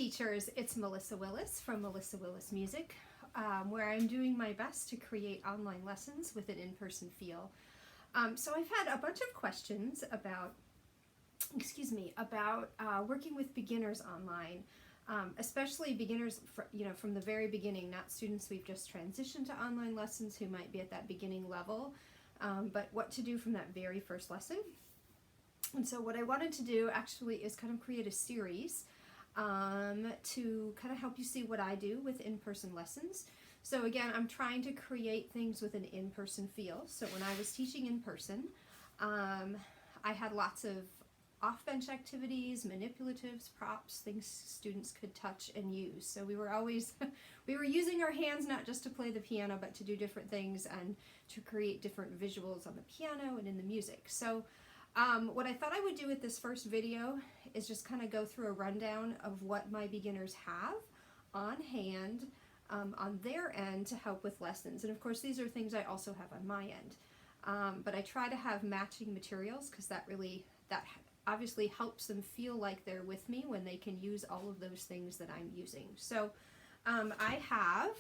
teachers, it's Melissa Willis from Melissa Willis Music, where I'm doing my best to create online lessons with an in-person feel. So I've had a bunch of questions about, working with beginners online, especially beginners, from the very beginning, not students we've just transitioned to online lessons who might be at that beginning level, but what to do from that very first lesson. And so what I wanted to do actually is kind of create a series to kind of help you see what I do with in-person lessons. So again, I'm trying to create things with an in-person feel. So when I was teaching in person, I had lots of off-bench activities, manipulatives, props, things students could touch and use. So we were always, we were using our hands not just to play the piano, but to do different things and to create different visuals on the piano and in the music. So what I thought I would do with this first video is just kind of go through a rundown of what my beginners have on hand on their end to help with lessons. And of course these are things I also have on my end. But I try to have matching materials because that obviously helps them feel like they're with me when they can use all of those things that I'm using. So I have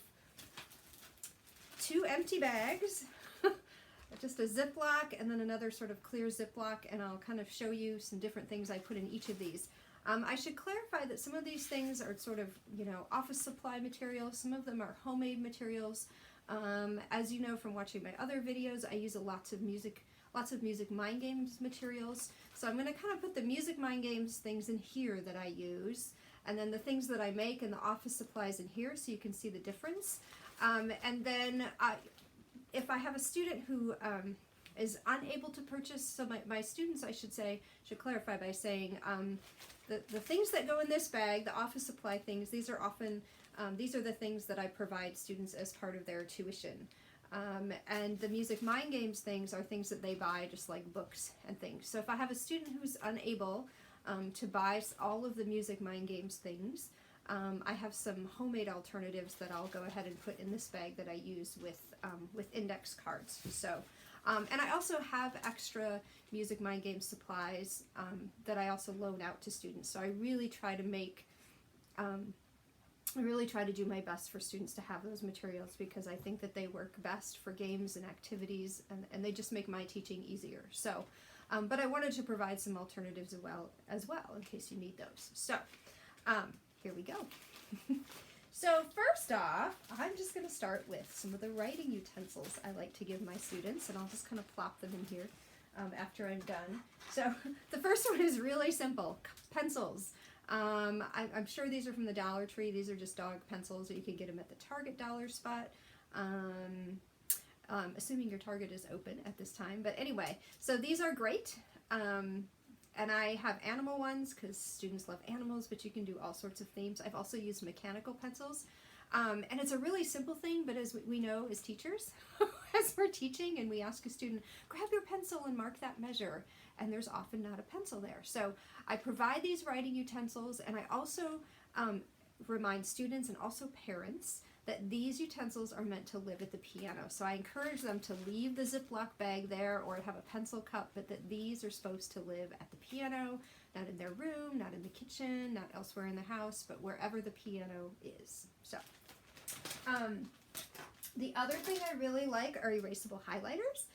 2 empty bags, just a Ziploc and then another sort of clear Ziploc, and I'll kind of show you some different things I put in each of these. I should clarify that some of these things are sort of, office supply materials. Some of them are homemade materials. As you know from watching my other videos, I use lots of music mind games materials. So I'm going to kind of put the music mind games things in here that I use, and then the things that I make and the office supplies in here so you can see the difference. And then if I have a student who is unable to purchase, so my students, I should clarify by saying the things that go in this bag, the office supply things, these are often, these are the things that I provide students as part of their tuition. And the music mind games things are things that they buy, just like books and things. So if I have a student who's unable to buy all of the music mind games things, I have some homemade alternatives that I'll go ahead and put in this bag that I use with index cards. So, and I also have extra music mind game supplies that I also loan out to students. So I really try to make, I really try to do my best for students to have those materials because I think that they work best for games and activities, and they just make my teaching easier. So, but I wanted to provide some alternatives as well in case you need those. So, here we go. So first off, I'm just going to start with some of the writing utensils I like to give my students, and I'll just kind of plop them in here after I'm done. So the first one is really simple, pencils. I'm sure these are from the Dollar Tree. These are just dog pencils, or you can get them at the Target dollar spot, assuming your Target is open at this time. But anyway, so these are great. And I have animal ones because students love animals, but you can do all sorts of themes. I've also used mechanical pencils. And it's a really simple thing, but as we know as teachers, as we're teaching and we ask a student, grab your pencil and mark that measure, and there's often not a pencil there. So I provide these writing utensils, and I also remind students and also parents that these utensils are meant to live at the piano. So I encourage them to leave the Ziploc bag there or have a pencil cup, but that these are supposed to live at the piano, not in their room, not in the kitchen, not elsewhere in the house, but wherever the piano is. So the other thing I really like are erasable highlighters.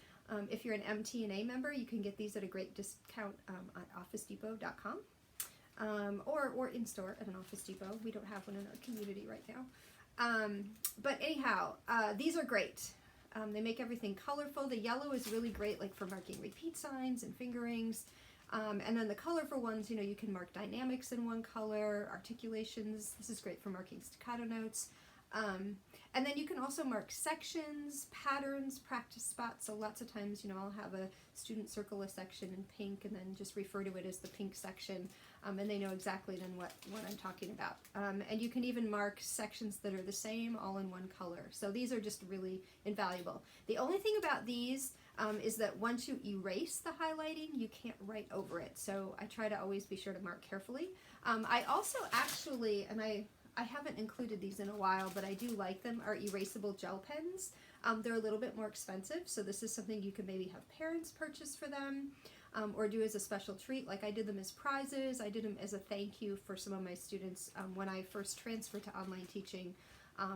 If you're an MT&A member, you can get these at a great discount at OfficeDepot.com or in store at an Office Depot. We don't have one in our community right now. But anyhow, these are great. They make everything colorful. The yellow is really great, like for marking repeat signs and fingerings. And then the colorful ones, you can mark dynamics in one color, articulations. This is great for marking staccato notes. And then you can also mark sections, patterns, practice spots. So lots of times, I'll have a student circle a section in pink and then just refer to it as the pink section. And they know exactly then what I'm talking about. And you can even mark sections that are the same, all in one color. So these are just really invaluable. The only thing about these is that once you erase the highlighting, you can't write over it. So I try to always be sure to mark carefully. I also actually, and I haven't included these in a while, but I do like them, are erasable gel pens. They're a little bit more expensive, so this is something you can maybe have parents purchase for them. or do as a special treat. Like I did them as prizes. I did them as a thank you for some of my students when I first transferred to online teaching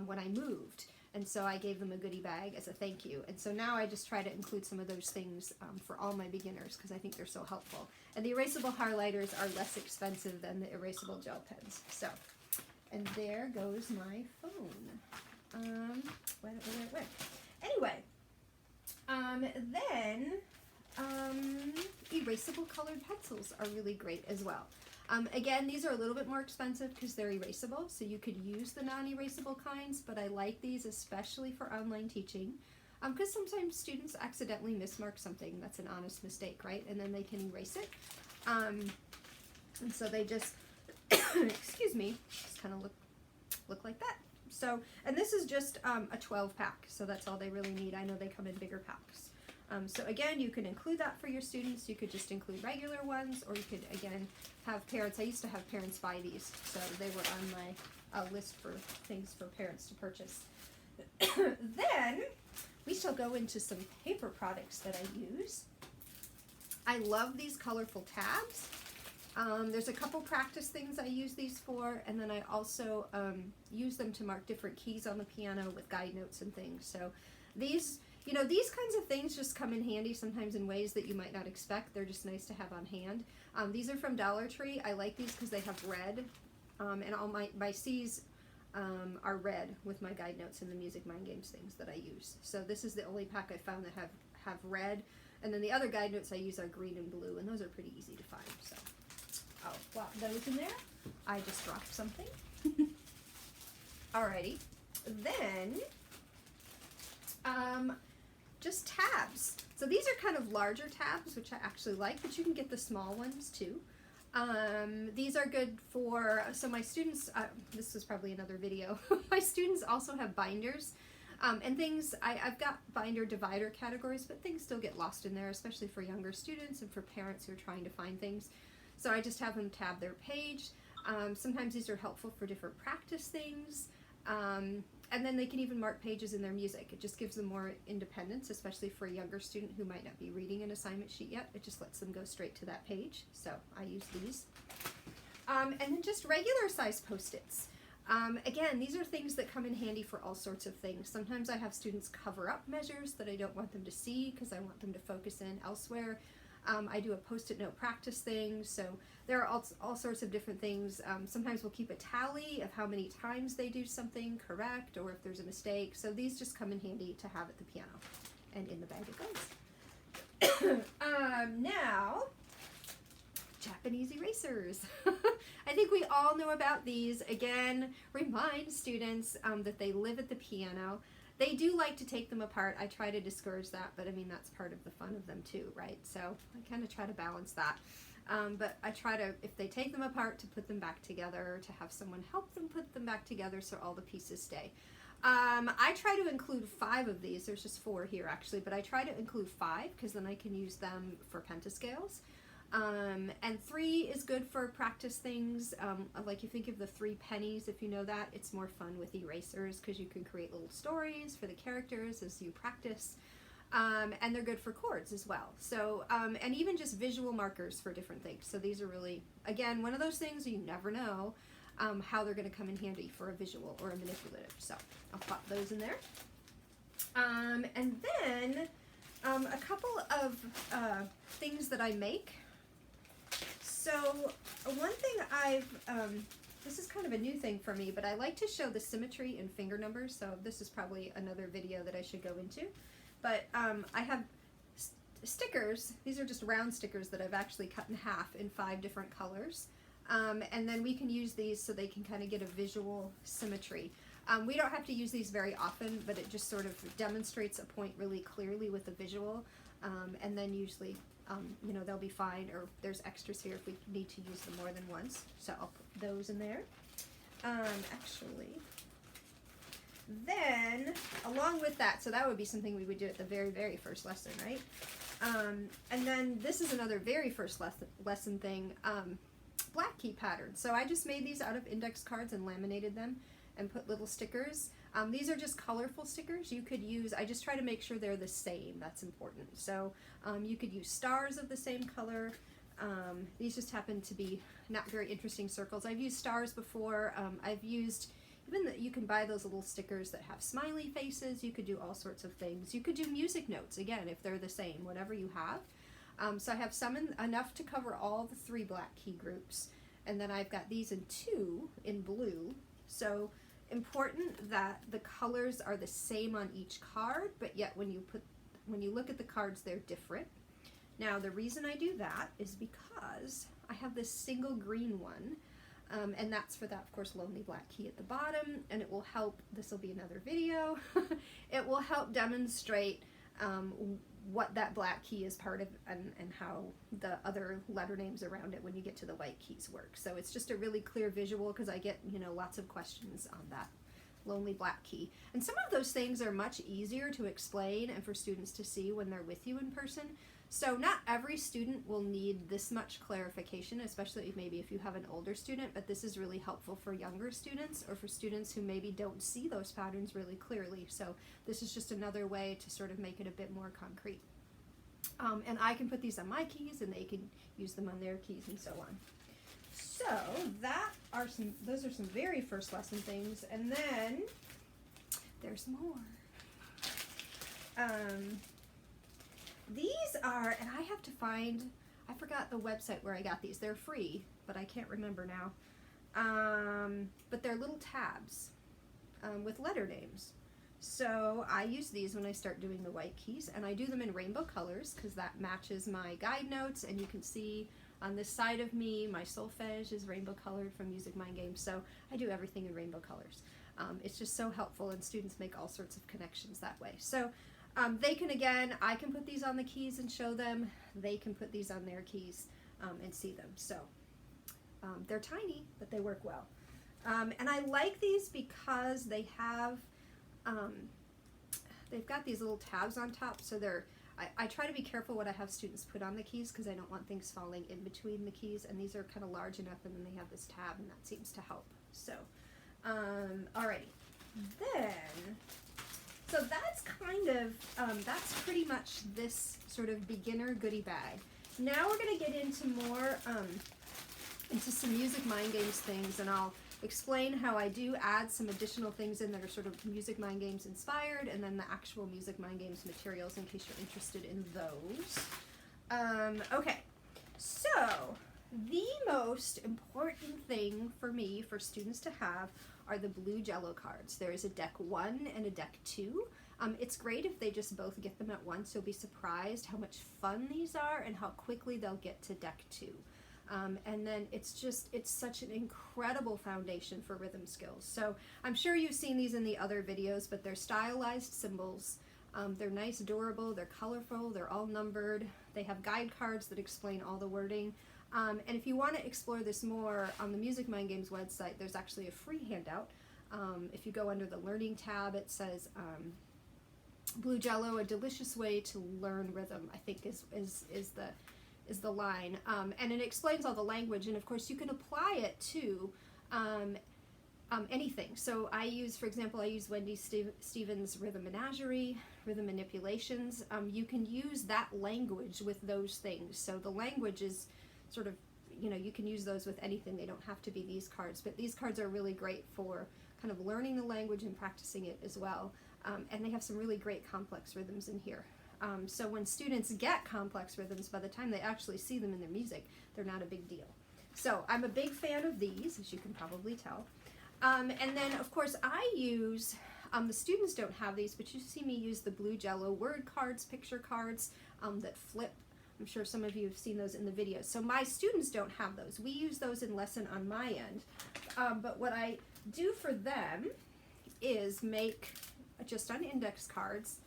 when I moved. And so I gave them a goodie bag as a thank you. And so now I just try to include some of those things for all my beginners because I think they're so helpful. And the erasable highlighters are less expensive than the erasable gel pens. So, and there goes my phone. Where it went. Anyway, then erasable colored pencils are really great as well. Again, these are a little bit more expensive because they're erasable, so you could use the non-erasable kinds, but I like these especially for online teaching because sometimes students accidentally mismark something. That's an honest mistake, right? And then they can erase it. And so they just, excuse me, just kind of look like that. So, and this is just a 12 pack, so that's all they really need. I know they come in bigger packs. So again, you can include that for your students. You could just include regular ones, or you could, again, have parents. I used to have parents buy these, so they were on my list for things for parents to purchase. Then, we shall go into some paper products that I use. I love these colorful tabs. There's a couple practice things I use these for, and then I also use them to mark different keys on the piano with guide notes and things. So these, you know, these kinds of things just come in handy sometimes in ways that you might not expect. They're just nice to have on hand. These are from Dollar Tree. I like these because they have red, and all my C's are red with my guide notes and the music mind games things that I use. So this is the only pack I found that have red, and then the other guide notes I use are green and blue, and those are pretty easy to find. So I'll flop those in there. I just dropped something. Alrighty, then just tabs. So these are kind of larger tabs, which I actually like, but you can get the small ones too. These are good for, so my students, this was probably another video, my students also have binders and things. I've got binder divider categories, but things still get lost in there, especially for younger students and for parents who are trying to find things. So I just have them tab their page. Sometimes these are helpful for different practice things. And then they can even mark pages in their music. It just gives them more independence, especially for a younger student who might not be reading an assignment sheet yet. It just lets them go straight to that page. So I use these. And then just regular size Post-its. Again, these are things that come in handy for all sorts of things. Sometimes I have students cover up measures that I don't want them to see because I want them to focus in elsewhere. I do a Post-it note practice thing, so there are all sorts of different things. Sometimes we'll keep a tally of how many times they do something correct or if there's a mistake. So these just come in handy to have at the piano, and in the bag it goes. Now, Japanese erasers. I think we all know about these. Again, remind students that they live at the piano. They do like to take them apart. I try to discourage that, but I mean, that's part of the fun of them too, right? So I kind of try to balance that. But I try to, if they take them apart, to put them back together, to have someone help them put them back together so all the pieces stay. I try to include 5 of these. There's just 4 here actually, but I try to include 5 because then I can use them for pentascales. And 3 is good for practice things, like you think of the 3 pennies, if you know that. It's more fun with erasers because you can create little stories for the characters as you practice, and they're good for chords as well. So, and even just visual markers for different things. So these are really, again, one of those things you never know how they're going to come in handy for a visual or a manipulative. So I'll pop those in there. And then a couple of things that I make. So one thing this is kind of a new thing for me, but I like to show the symmetry in finger numbers, so this is probably another video that I should go into. But I have stickers. These are just round stickers that I've actually cut in half in 5 different colors. And then we can use these so they can kind of get a visual symmetry. We don't have to use these very often, but it just sort of demonstrates a point really clearly with a visual, and then usually you know, they'll be fine, or there's extras here if we need to use them more than once. So I'll put those in there. Actually, then along with that, so that would be something we would do at the very, very first lesson, right? And then this is another very first lesson thing, black key patterns. So I just made these out of index cards and laminated them and put little stickers. These are just colorful stickers. You could use, I just try to make sure they're the same. That's important. So you could use stars of the same color. These just happen to be not very interesting circles. I've used stars before. I've used, you can buy those little stickers that have smiley faces. You could do all sorts of things. You could do music notes, again, if they're the same, whatever you have. So I have some enough to cover all the 3 black key groups. And then I've got these in 2 in blue. So important that the colors are the same on each card, but yet when you look at the cards, they're different. Now the reason I do that is because I have this single green one, and that's for that, of course, lonely black key at the bottom, and it will help, this will be another video, it will help demonstrate what that black key is part of, and how the other letter names around it when you get to the white keys work. So it's just a really clear visual, because I get, lots of questions on that lonely black key. And some of those things are much easier to explain and for students to see when they're with you in person. So not every student will need this much clarification, especially maybe if you have an older student, but this is really helpful for younger students or for students who maybe don't see those patterns really clearly. So this is just another way to sort of make it a bit more concrete. And I can put these on my keys and they can use them on their keys and so on. So those are some very first lesson things, and then there's more. These are, and I have to find, I forgot the website where I got these. They're free, but I can't remember now. But they're little tabs with letter names. So I use these when I start doing the white keys, and I do them in rainbow colors because that matches my guide notes, and you can see on this side of me, my solfege is rainbow colored from Music Mind Games, so I do everything in rainbow colors. It's just so helpful, and students make all sorts of connections that way. So they can, again, I can put these on the keys and show them. They can put these on their keys and see them. So they're tiny, but they work well. And I like these because they have, they've got these little tabs on top, so I try to be careful what I have students put on the keys because I don't want things falling in between the keys, and these are kind of large enough, and then they have this tab, and that seems to help. So, alrighty. Then, so that's kind of, that's pretty much this sort of beginner goodie bag. Now we're going to get into more, into some Music Mind Games things, and I'll explain how I do add some additional things in that are sort of Music Mind Games inspired, and then the actual Music Mind Games materials in case you're interested in those. Okay, so the most important thing for me, for students to have, are the blue Jello cards. There is a deck 1 and a deck 2. It's great if they just both get them at once. You'll be surprised how much fun these are and how quickly they'll get to deck 2. And then it's such an incredible foundation for rhythm skills. So I'm sure you've seen these in the other videos, but they're stylized symbols. They're nice, durable, they're colorful, they're all numbered. They have guide cards that explain all the wording. And if you want to explore this more, on the Music Mind Games website, there's actually a free handout. If you go under the Learning tab, it says Blue Jello, a delicious way to learn rhythm, I think is the line, and it explains all the language, and of course you can apply it to anything. So I use, for example, Wendy Stevens' Rhythm Menagerie, Rhythm Manipulations. You can use that language with those things. So the language is sort of, you can use those with anything. They don't have to be these cards, but these cards are really great for kind of learning the language and practicing it as well. And they have some really great complex rhythms in here. So when students get complex rhythms, by the time they actually see them in their music, they're not a big deal. So I'm a big fan of these, as you can probably tell. And then, of course, I use, the students don't have these, but you see me use the blue Jello word cards, picture cards that flip. I'm sure some of you have seen those in the videos. So my students don't have those. We use those in lesson on my end. But what I do for them is make, just on index cards,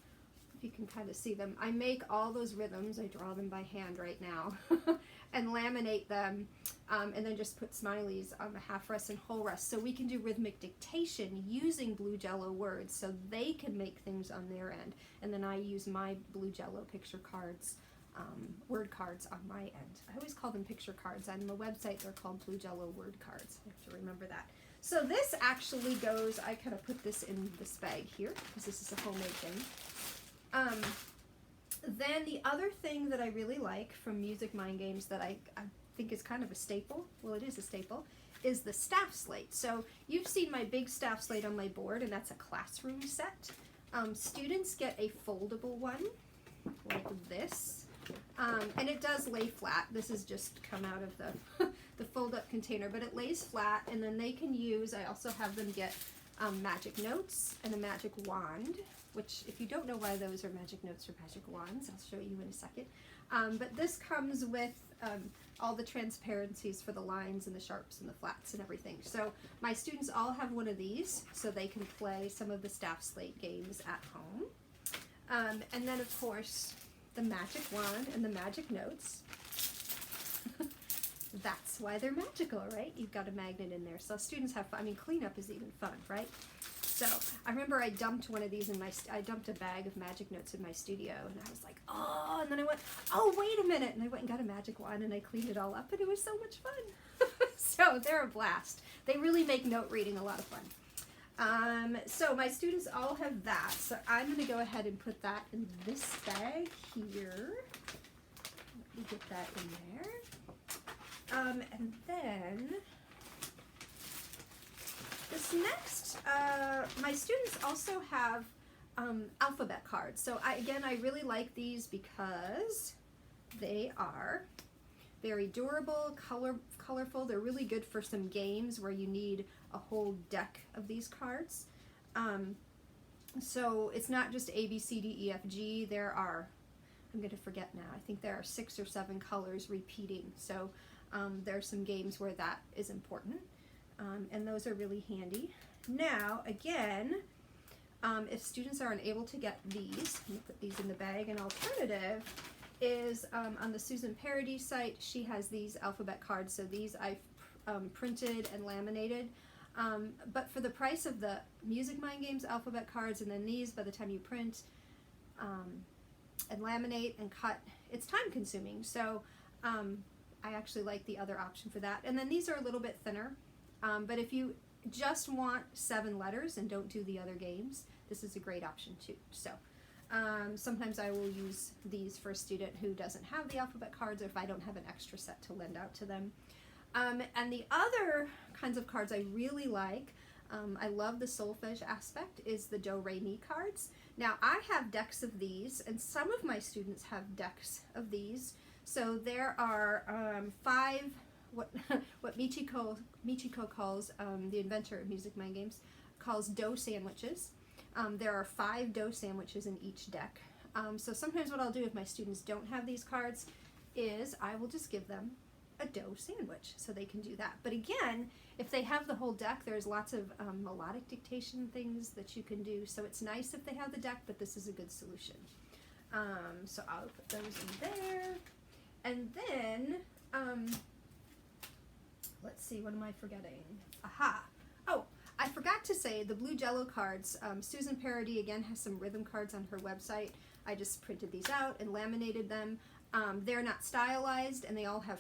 you can kind of see them. I make all those rhythms, I draw them by hand right now, and laminate them, and then just put smileys on the half rest and whole rest. So we can do rhythmic dictation using blue Jello words, so they can make things on their end. And then I use my blue Jello picture cards word cards on my end. I always call them picture cards. On the website, they're called Blue Jello word cards. I have to remember that. So this actually goes, I kind of put this in this bag here because this is a homemade thing. Then the other thing that I really like from Music Mind Games that I think is kind of a staple, well, it is a staple, is the staff slate. So you've seen my big staff slate on my board, and that's a classroom set. Students get a foldable one like this, and it does lay flat. This has just come out of the the fold-up container, but it lays flat, and then they can use, I also have them get magic notes and a magic wand, which if you don't know why those are magic notes or magic wands, I'll show you in a second. But this comes with all the transparencies for the lines and the sharps and the flats and everything. So my students all have one of these so they can play some of the staff slate games at home. And then of course the magic wand and the magic notes. That's why they're magical, right? You've got a magnet in there. So students have fun. I mean, cleanup is even fun, right? So I remember I dumped one of these in I dumped a bag of magic notes in my studio, and I was like, oh, and then I went, oh, wait a minute. And I went and got a magic wand and I cleaned it all up, and it was so much fun. So they're a blast. They really make note reading a lot of fun. So my students all have that. So I'm going to go ahead and put that in this bag here. Let me get that in there. And then this next, my students also have alphabet cards. So I really like these because they are very durable, colorful. They're really good for some games where you need a whole deck of these cards. So it's not just A, B, C, D, E, F, G. There are, I'm going to forget now, I think there are 6 or 7 colors repeating. So there are some games where that is important. And those are really handy. Now, again, if students are unable to get these, I'm going to put these in the bag. An alternative is on the Susan Parody site, she has these alphabet cards. So these I've printed and laminated. But for the price of the Music Mind Games alphabet cards, and then these, by the time you print and laminate and cut, it's time consuming. So I actually like the other option for that. And then these are a little bit thinner. But if you just want 7 letters and don't do the other games, this is a great option too. So sometimes I will use these for a student who doesn't have the alphabet cards, or if I don't have an extra set to lend out to them. And the other kinds of cards I really like, I love the solfege aspect, is the do, re, mi cards. Now I have decks of these, and some of my students have decks of these. So there are 5, what Michiko calls, the inventor of Music Mind Games, calls dough sandwiches. There are 5 dough sandwiches in each deck. So sometimes what I'll do if my students don't have these cards is I will just give them a dough sandwich so they can do that. But again, if they have the whole deck, there's lots of melodic dictation things that you can do. So it's nice if they have the deck, but this is a good solution. So I'll put those in there. And then, let's see, what am I forgetting? Aha! Oh, I forgot to say the blue Jello cards. Susan Parody again has some rhythm cards on her website. I just printed these out and laminated them. They're not stylized, and they all have,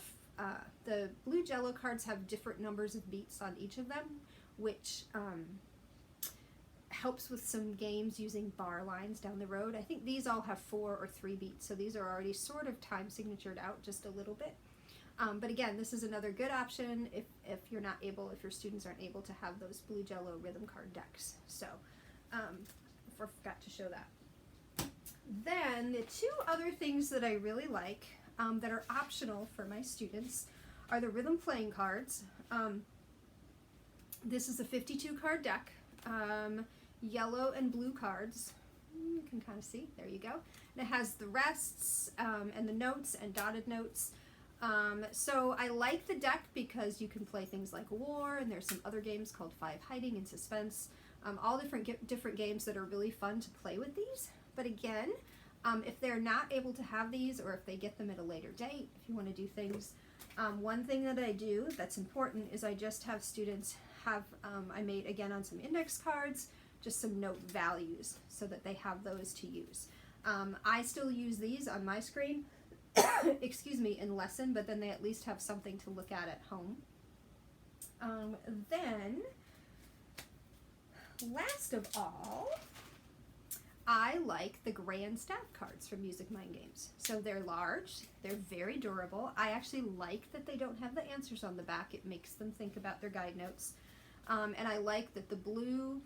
the blue Jello cards have different numbers of beats on each of them, which helps with some games using bar lines down the road. I think these all have 4 or 3 beats, so these are already sort of time signatured out just a little bit. But again, this is another good option if you're not able, if your students aren't able to have those blue Jello rhythm card decks. So I forgot to show that. Then the 2 other things that I really like that are optional for my students are the rhythm playing cards. This is a 52 card deck. Yellow and blue cards. You can kind of see, there you go. And it has the rests and the notes and dotted notes. So I like the deck because you can play things like War, and there's some other games called 5 Hiding and Suspense. All different games that are really fun to play with these. But again, if they're not able to have these, or if they get them at a later date, if you want to do things, one thing that I do that's important is I just have students have, I made again on some index cards, just some note values so that they have those to use. I still use these on my screen excuse me, in lesson, but then they at least have something to look at home. Then, last of all, I like the grand staff cards from Music Mind Games. So they're large, they're very durable. I actually like that they don't have the answers on the back. It makes them think about their guide notes. And I like that the blue,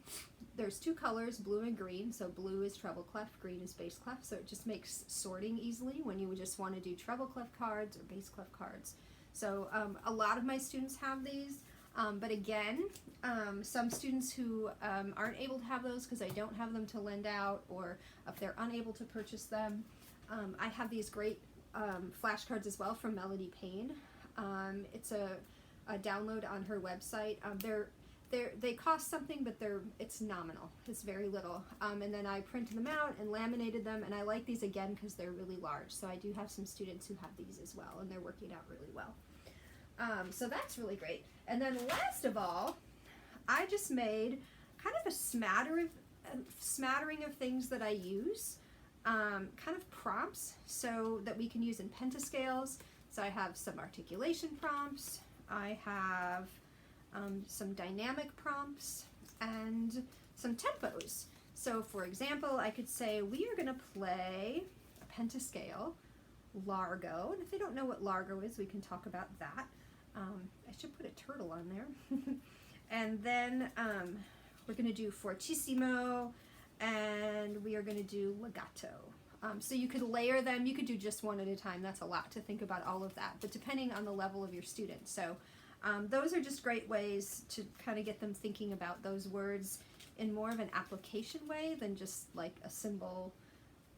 there's two colors, blue and green. So blue is treble clef, green is bass clef. So it just makes sorting easily when you would just want to do treble clef cards or bass clef cards. So a lot of my students have these. But again, some students who aren't able to have those because I don't have them to lend out, or if they're unable to purchase them, I have these great flashcards as well from Melody Payne. It's a download on her website. They cost something, but it's nominal. It's very little. And then I printed them out and laminated them, and I like these again because they're really large. So I do have some students who have these as well, and they're working out really well. So that's really great. And then last of all, I just made kind of a smattering of things that I use, kind of prompts, so that we can use in pentascales. So I have some articulation prompts, I have some dynamic prompts, and some tempos. So for example, I could say we are going to play a pentascale largo, and if they don't know what largo is, we can talk about that. I should put a turtle on there. And then we're going to do fortissimo, and we are going to do legato. So you could layer them. You could do just one at a time. That's a lot to think about all of that, but depending on the level of your student. So those are just great ways to kind of get them thinking about those words in more of an application way than just like a symbol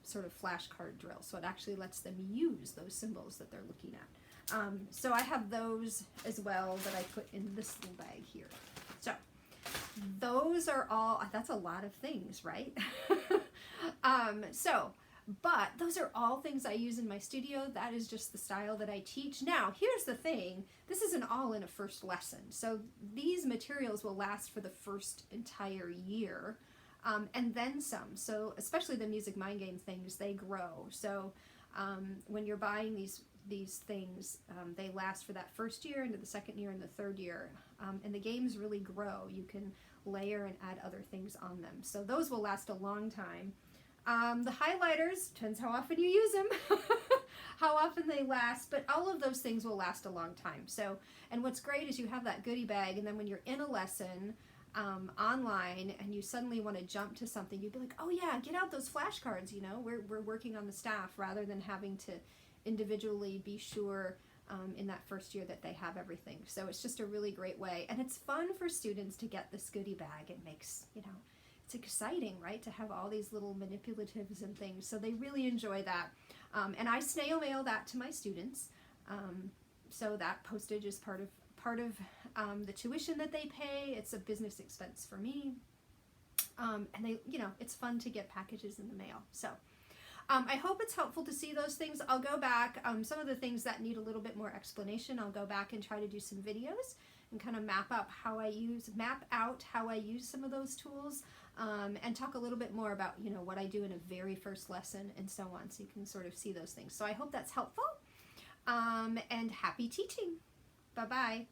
sort of flashcard drill. So it actually lets them use those symbols that they're looking at. So I have those as well that I put in this little bag here. So those are all, that's a lot of things, right? But those are all things I use in my studio. That is just the style that I teach. Now, here's the thing. This isn't all in a first lesson. So these materials will last for the first entire year, and then some. So especially the Music Mind Game things, they grow. So when you're buying these things, they last for that first year, into the second year, and the third year. And the games really grow. You can layer and add other things on them. So those will last a long time. The highlighters, depends how often you use them, how often they last, but all of those things will last a long time. So, and what's great is you have that goodie bag, and then when you're in a lesson online and you suddenly want to jump to something, you'd be like, oh yeah, get out those flashcards, you know, we're working on the staff, rather than having to individually be sure in that first year that they have everything. So it's just a really great way, and it's fun for students to get this goodie bag. It makes, you know, it's exciting, right, to have all these little manipulatives and things. So they really enjoy that. And I snail mail that to my students. So that postage is part of the tuition that they pay. It's a business expense for me. And they, you know, it's fun to get packages in the mail. So I hope it's helpful to see those things. I'll go back, some of the things that need a little bit more explanation, I'll go back and try to do some videos and kind of map out how I use some of those tools, and talk a little bit more about, you know, what I do in a very first lesson and so on, so you can sort of see those things. So I hope that's helpful, and happy teaching. Bye-bye.